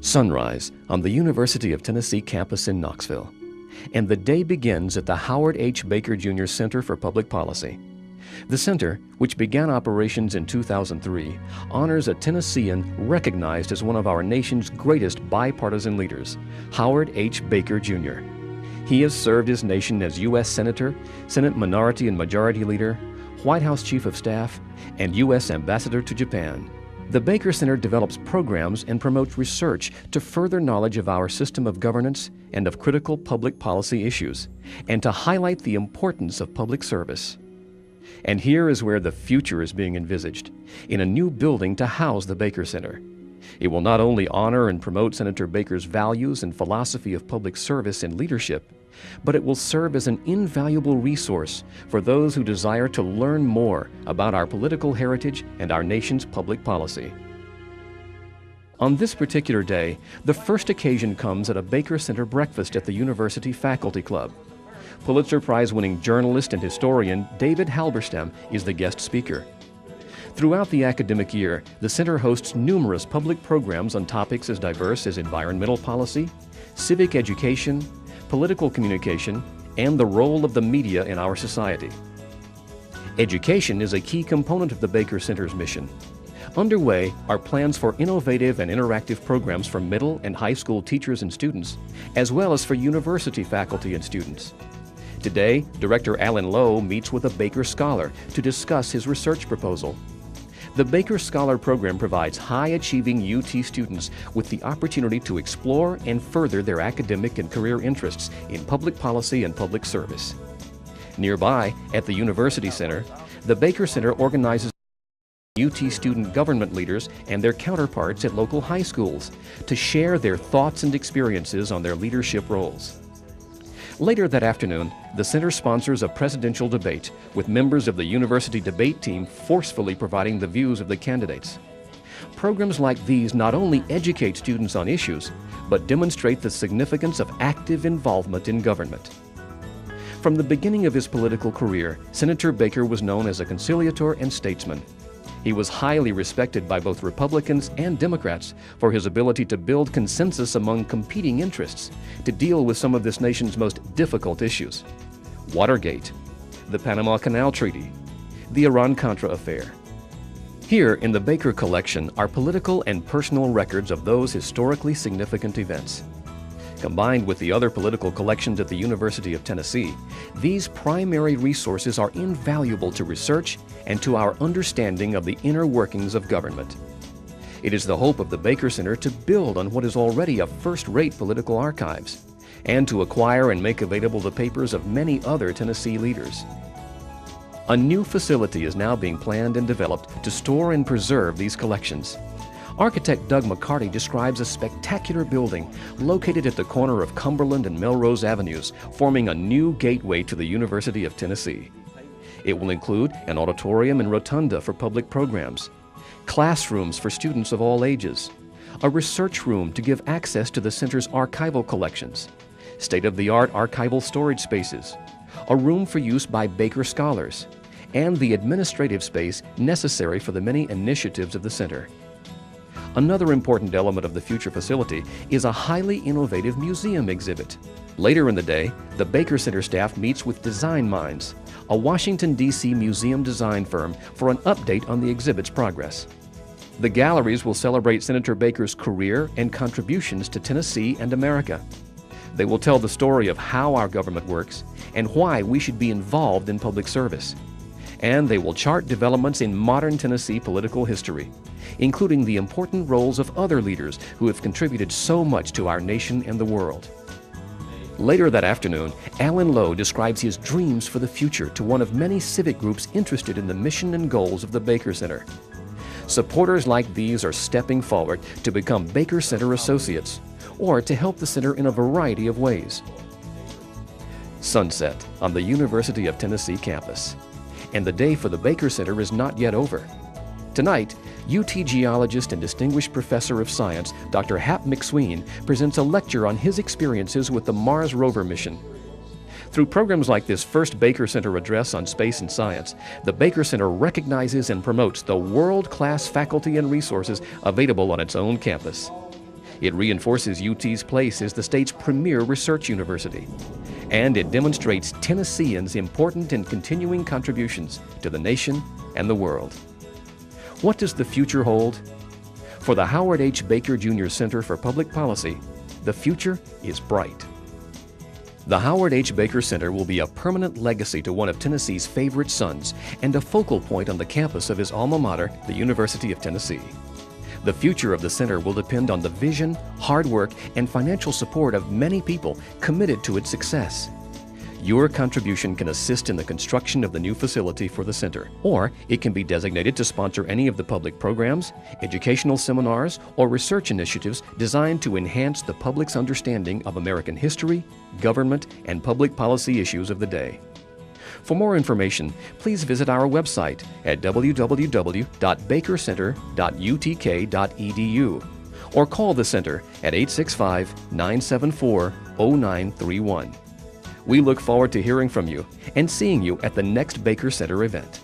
Sunrise on the University of Tennessee campus in Knoxville. And the day begins at the Howard H. Baker Jr. Center for Public Policy. The center, which began operations in 2003, honors a Tennessean recognized as one of our nation's greatest bipartisan leaders, Howard H. Baker Jr. He has served his nation as U.S. Senator, Senate Minority and Majority Leader, White House Chief of Staff, and U.S. Ambassador to Japan. The Baker Center develops programs and promotes research to further knowledge of our system of governance and of critical public policy issues, and to highlight the importance of public service. And here is where the future is being envisaged, in a new building to house the Baker Center. It will not only honor and promote Senator Baker's values and philosophy of public service and leadership, but it will serve as an invaluable resource for those who desire to learn more about our political heritage and our nation's public policy. On this particular day, the first occasion comes at a Baker Center breakfast at the University Faculty Club. Pulitzer Prize-winning journalist and historian David Halberstam is the guest speaker. Throughout the academic year, the center hosts numerous public programs on topics as diverse as environmental policy, civic education, political communication, and the role of the media in our society. Education is a key component of the Baker Center's mission. Underway are plans for innovative and interactive programs for middle and high school teachers and students, as well as for university faculty and students. Today, Director Alan Lowe meets with a Baker Scholar to discuss his research proposal. The Baker Scholar program provides high-achieving UT students with the opportunity to explore and further their academic and career interests in public policy and public service. Nearby, at the University Center, the Baker Center organizes UT student government leaders and their counterparts at local high schools to share their thoughts and experiences on their leadership roles. Later that afternoon, the center sponsors a presidential debate with members of the university debate team forcefully providing the views of the candidates. Programs like these not only educate students on issues, but demonstrate the significance of active involvement in government. From the beginning of his political career, Senator Baker was known as a conciliator and statesman. He was highly respected by both Republicans and Democrats for his ability to build consensus among competing interests to deal with some of this nation's most difficult issues: Watergate, the Panama Canal Treaty, the Iran-Contra affair. Here in the Baker collection are political and personal records of those historically significant events. Combined with the other political collections at the University of Tennessee, these primary resources are invaluable to research and to our understanding of the inner workings of government. It is the hope of the Baker Center to build on what is already a first-rate political archives, and to acquire and make available the papers of many other Tennessee leaders. A new facility is now being planned and developed to store and preserve these collections. Architect Doug McCarty describes a spectacular building located at the corner of Cumberland and Melrose Avenues, forming a new gateway to the University of Tennessee. It will include an auditorium and rotunda for public programs, classrooms for students of all ages, a research room to give access to the center's archival collections, state-of-the-art archival storage spaces, a room for use by Baker Scholars, and the administrative space necessary for the many initiatives of the center. Another important element of the future facility is a highly innovative museum exhibit. Later in the day, the Baker Center staff meets with Design Minds, a Washington, D.C. museum design firm, for an update on the exhibit's progress. The galleries will celebrate Senator Baker's career and contributions to Tennessee and America. They will tell the story of how our government works and why we should be involved in public service. And they will chart developments in modern Tennessee political history, including the important roles of other leaders who have contributed so much to our nation and the world. Later that afternoon, Alan Lowe describes his dreams for the future to one of many civic groups interested in the mission and goals of the Baker Center. Supporters like these are stepping forward to become Baker Center associates, or to help the center in a variety of ways. Sunset on the University of Tennessee campus. And the day for the Baker Center is not yet over. Tonight, UT geologist and distinguished professor of science, Dr. Hap McSween, presents a lecture on his experiences with the Mars rover mission. Through programs like this first Baker Center address on space and science, the Baker Center recognizes and promotes the world-class faculty and resources available on its own campus. It reinforces UT's place as the state's premier research university. And it demonstrates Tennesseans' important and continuing contributions to the nation and the world. What does the future hold? For the Howard H. Baker Jr. Center for Public Policy, the future is bright. The Howard H. Baker Center will be a permanent legacy to one of Tennessee's favorite sons and a focal point on the campus of his alma mater, the University of Tennessee. The future of the center will depend on the vision, hard work, and financial support of many people committed to its success. Your contribution can assist in the construction of the new facility for the center, or it can be designated to sponsor any of the public programs, educational seminars, or research initiatives designed to enhance the public's understanding of American history, government, and public policy issues of the day. For more information, please visit our website at www.bakercenter.utk.edu or call the center at 865-974-0931. We look forward to hearing from you and seeing you at the next Baker Center event.